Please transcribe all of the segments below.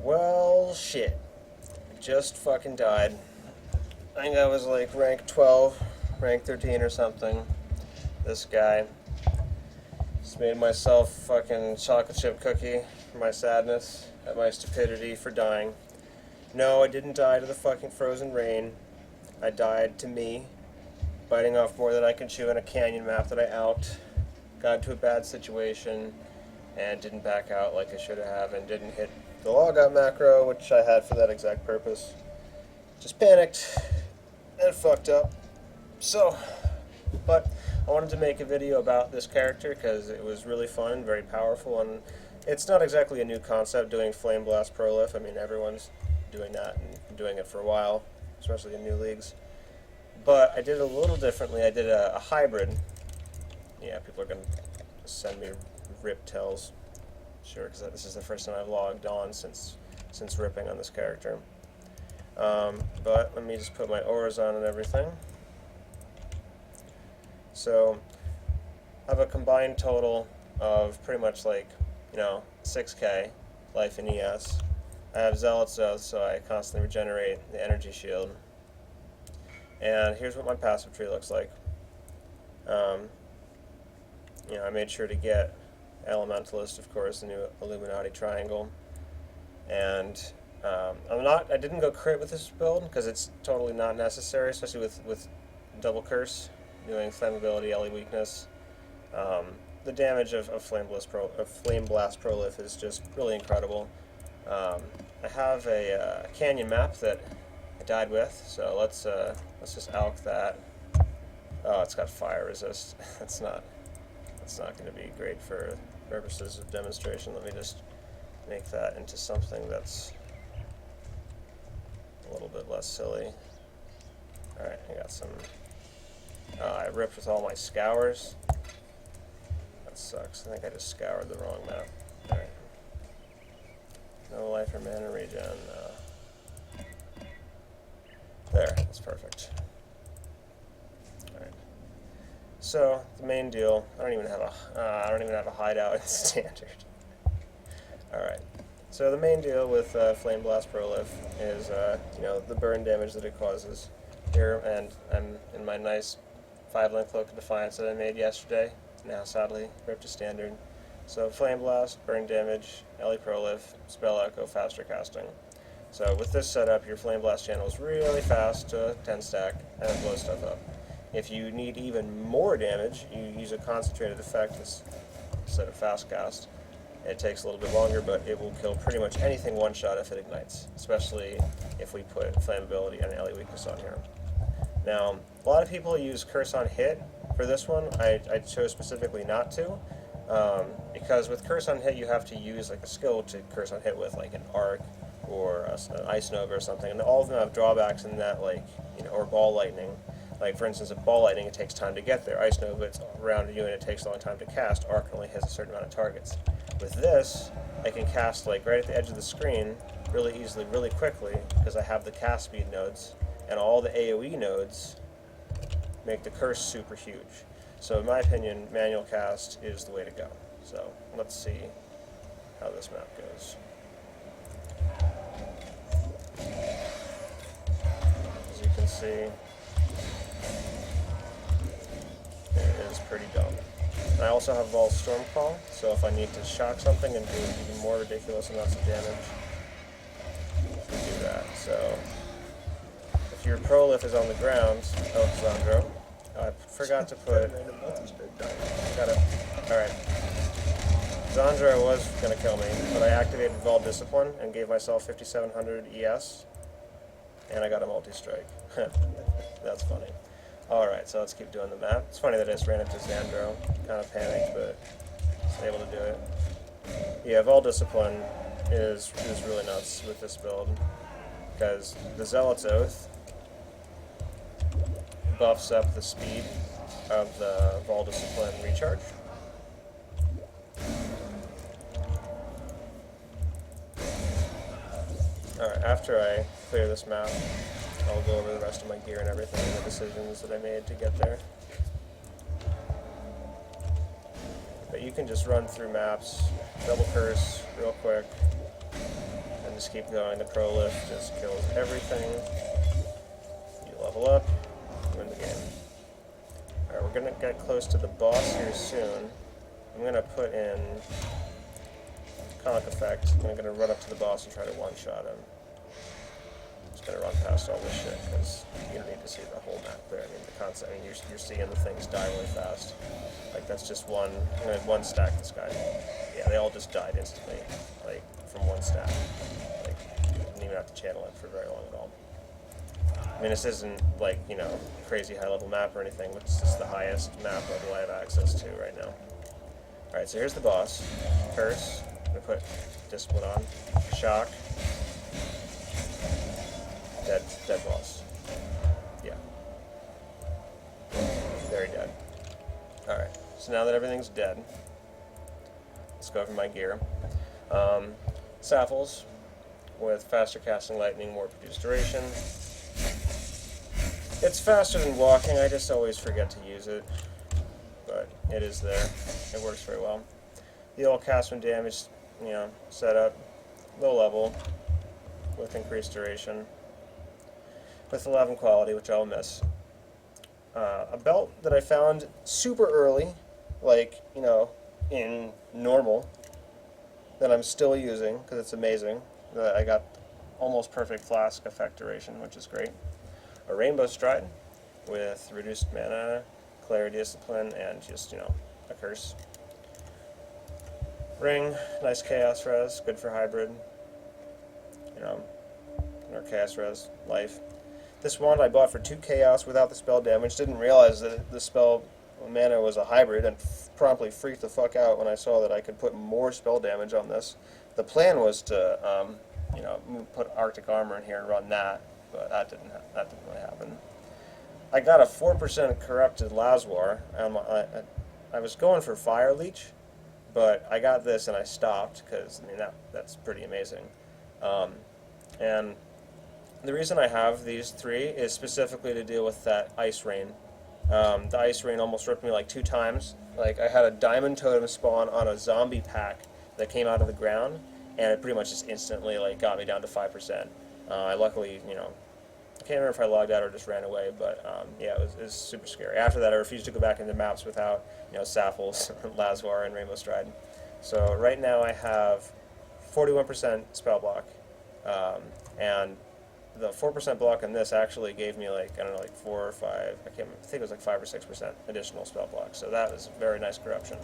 Well, shit. Just fucking died. I think I was like rank 12, rank 13 or something. This guy. Just made myself fucking chocolate chip cookie for my sadness at my stupidity for dying. No, I didn't die to the fucking frozen rain. I died to me, biting off more than I can chew in a canyon map that I got into a bad situation, and didn't back out like I should have, and didn't hit the logout macro, which I had for that exact purpose. Just panicked and fucked up. So, but I wanted to make a video about this character because it was really fun and very powerful, and it's not exactly a new concept doing Flame Blast Prolif. I mean, everyone's doing that and been doing it for a while, especially in new leagues. But I did it a little differently. I did a hybrid. Yeah, people are going to send me rip tells. Sure, because this is the first time I've logged on since ripping on this character. But let me just put my auras on and everything. So I have a combined total of pretty much like, 6k life in ES. I have Zealot's Oath, so I constantly regenerate the energy shield. And here's what my passive tree looks like. I made sure to get Elementalist, of course, the new Illuminati triangle. And I didn't go crit with this build because it's totally not necessary, especially with double curse, doing flammability, LE weakness. The damage of Flame Blast Prolif is just really incredible. I have a canyon map that I died with, so let's just alch that. Oh, it's got fire resist. That's not going to be great for purposes of demonstration. Let me just make that into something that's a little bit less silly. Alright, I got some... I ripped with all my scours. That sucks. I think I just scoured the wrong map. Alright. No life or mana regen. There, that's perfect. Alright. So, the main deal, I don't even have a hideout in standard. Alright. So the main deal with Flame Blast Prolif is, the burn damage that it causes. Here, and I'm in my nice 5-link Cloak of Defiance that I made yesterday, now sadly ripped to standard. So Flame Blast, burn damage, LE Prolif, Spell Echo, faster casting. So with this setup, your Flame Blast channel is really fast to 10 stack, and it blows stuff up. If you need even more damage, you use a concentrated effect instead of fast cast. It takes a little bit longer, but it will kill pretty much anything one-shot if it ignites, especially if we put flammability and LE weakness on here. Now, a lot of people use Curse on Hit for this one. I chose specifically not to, because with Curse on Hit you have to use like a skill to Curse on Hit with, like an Arc or an Ice Nova or something, and all of them have drawbacks in that, or Ball Lightning. Like, for instance, a Ball Lightning, it takes time to get there. Ice Nova, it's around you and it takes a long time to cast. Arc only has a certain amount of targets. With this, I can cast like right at the edge of the screen really easily, really quickly, because I have the cast speed nodes, and all the AoE nodes make the curse super huge. So in my opinion, manual cast is the way to go. So let's see how this map goes. As you can see, it is pretty dumb. And I also have Vol Stormcall, so if I need to shock something and do even more ridiculous amounts of damage, I can do that. So if your Prolif is on the ground, oh, Zandro, I forgot to put... Alright. Zandro was going to kill me, but I activated Vol Discipline and gave myself 5700 ES, and I got a multi-strike. That's funny. Alright, so let's keep doing the map. It's funny that I just ran into Zandro. Kind of panicked, but was able to do it. Yeah, Vol Discipline is really nuts with this build, because the Zealot's Oath buffs up the speed of the Vol Discipline recharge. Alright, after I clear this map, I'll go over the rest of my gear and everything and the decisions that I made to get there. But you can just run through maps, double curse real quick, and just keep going. The Prolif just kills everything. You level up, win the game. Alright, we're going to get close to the boss here soon. I'm going to put in Conic Effect. I'm going to run up to the boss and try to one-shot him. Just going to run past all this shit, because you don't need to see the whole map there. I mean, the concept, I mean, you're seeing the things die really fast. Like, that's just one, I'm going to one-stack this guy. Yeah, they all just died instantly, like, from one stack. Like, you didn't even have to channel it for very long at all. I mean, this isn't, like, you know, crazy high-level map or anything, but it's just the highest map level I have access to right now. Alright, so here's the boss. Curse. I'm going to put Discipline on. Shock. Dead boss. Yeah. Very dead. Alright, so now that everything's dead, let's go over my gear. Saffles with faster casting lightning, more reduced duration. It's faster than walking, I just always forget to use it. But it is there. It works very well. The old cast when damage, you know, setup, low level, with increased duration, with 11 quality, which I'll miss. A belt that I found super early, like, you know, in normal, that I'm still using, because it's amazing. I got almost perfect flask effect duration, which is great. A Rainbow Stride with reduced mana, clarity, discipline, and just, you know, a curse. Ring, nice chaos res, good for hybrid. You know, or chaos res, life. This wand I bought for 2 chaos without the spell damage. Didn't realize that the spell mana was a hybrid, and promptly freaked the fuck out when I saw that I could put more spell damage on this. The plan was to, you know, put Arctic Armor in here and run that, but that didn't really happen. I got a 4% corrupted Lazwar. I was going for Fire Leech, but I got this and I stopped because I mean that's pretty amazing. And the reason I have these 3 is specifically to deal with that Ice Rain. The Ice Rain almost ripped me like 2 times. Like, I had a Diamond Totem spawn on a zombie pack that came out of the ground, and it pretty much just instantly like got me down to 5%. I luckily, you know, I can't remember if I logged out or just ran away, but yeah, it was super scary. After that, I refused to go back into maps without, you know, Saffles, Lazwar, and Rainbow Stride. So right now I have 41% spell block, and the 4% block in this actually gave me like, I don't know, like 4 or 5, I think it was like 5 or 6% additional spell block, so that was very nice corruption.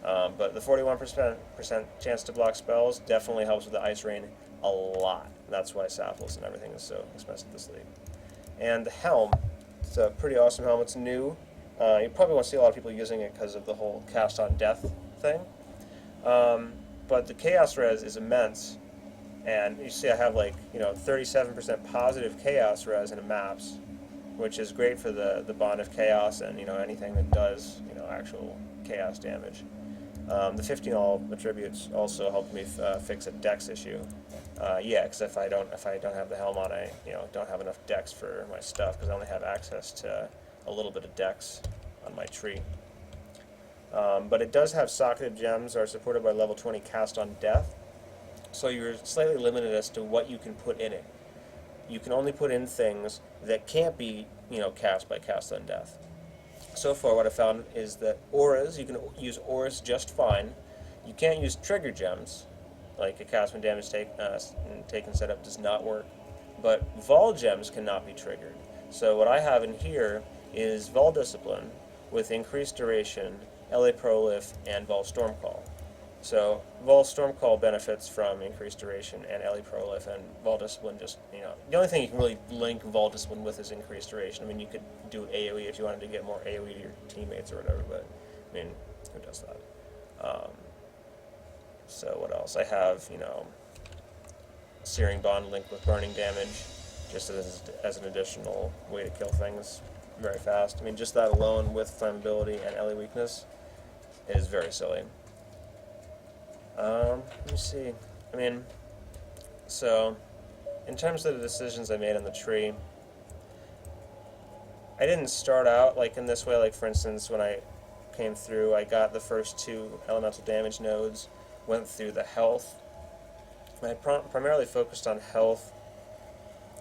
But the 41% chance to block spells definitely helps with the Ice Rain a lot. That's why Saffles and everything is so expensive this league. And the helm, it's a pretty awesome helm. It's new. You probably won't see a lot of people using it because of the whole cast on death thing. But the chaos res is immense. And you see I have like, you know, 37% positive chaos res in the maps, which is great for the bond of chaos and, you know, anything that does, you know, actual chaos damage. The 15 all attributes also helped me fix a dex issue. Yeah, because if I don't have the helm on, I, you know, don't have enough dex for my stuff because I only have access to a little bit of dex on my tree. But it does have socketed gems are supported by level 20 cast on death, so you're slightly limited as to what you can put in it. You can only put in things that can't be, you know, cast by cast on death. So far what I found is that auras, you can use auras just fine. You can't use trigger gems, like a cast when damage taken setup does not work. But Vol gems cannot be triggered. So what I have in here is Vol Discipline with increased duration, LA Prolif, and Vol Stormcall. So Vol Stormcall benefits from increased duration and LA Prolif, and Vol Discipline just, you know, the only thing you can really link Vol Discipline with is increased duration. I mean, you could do AoE if you wanted to get more AoE to your teammates or whatever, but, I mean, who does that? So what else? I have, you know, Searing Bond linked with burning damage, just as an additional way to kill things very fast. I mean, just that alone with flammability and LA weakness is very silly. Let me see. I mean, so in terms of the decisions I made on the tree, I didn't start out like in this way. Like, for instance, when I came through, I got the first 2 elemental damage nodes, went through the health, I primarily focused on health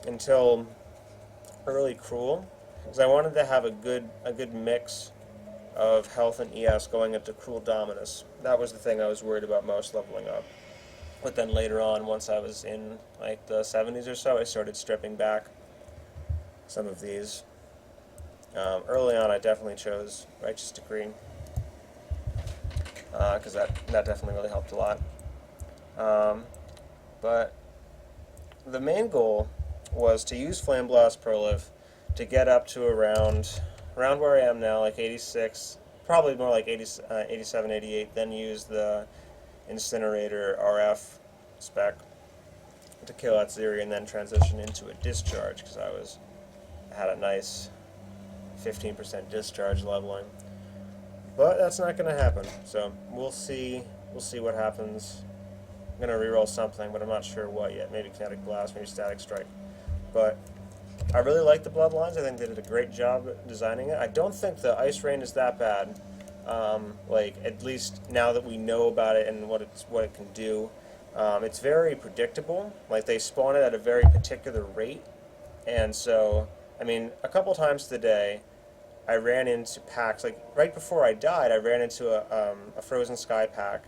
until early Cruel, because I wanted to have a good mix of health and ES going into Cruel Dominus. That was the thing I was worried about most leveling up. But then later on, once I was in like the 70s or so, I started stripping back some of these. Early on, I definitely chose Righteous Decree, because that definitely really helped a lot. But the main goal was to use Flame Blast Proliv to get up to around where I am now, like 86, probably more like 80, 87, 88, then use the Incinerator RF spec to kill Atziri, and then transition into a Discharge, because I had a nice 15% discharge leveling. But that's not going to happen, so we'll see what happens. I'm going to reroll something, but I'm not sure what yet. Maybe Kinetic Blast, maybe Static Strike. But I really like the Bloodlines. I think they did a great job designing it. I don't think the Ice Rain is that bad. Like, at least now that we know about it and what it can do. It's very predictable. Like, they spawn it at a very particular rate. And so, I mean, a couple times today, I ran into packs, like, right before I died, I ran into a Frozen Sky pack,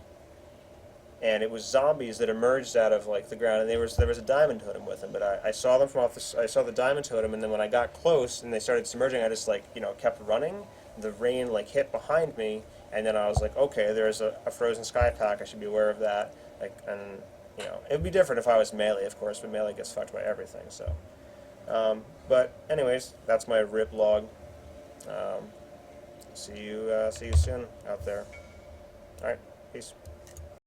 and it was zombies that emerged out of, like, the ground, and there was a Diamond Totem with them, but I saw them from I saw the Diamond Totem, and then when I got close and they started submerging, I just, like, kept running. The rain, like, hit behind me, and then I was like, okay, there's a Frozen Sky pack, I should be aware of that, like, and, it would be different if I was melee, of course, but melee gets fucked by everything, so. But anyways, that's my RIP log. See you soon out there. Alright, peace.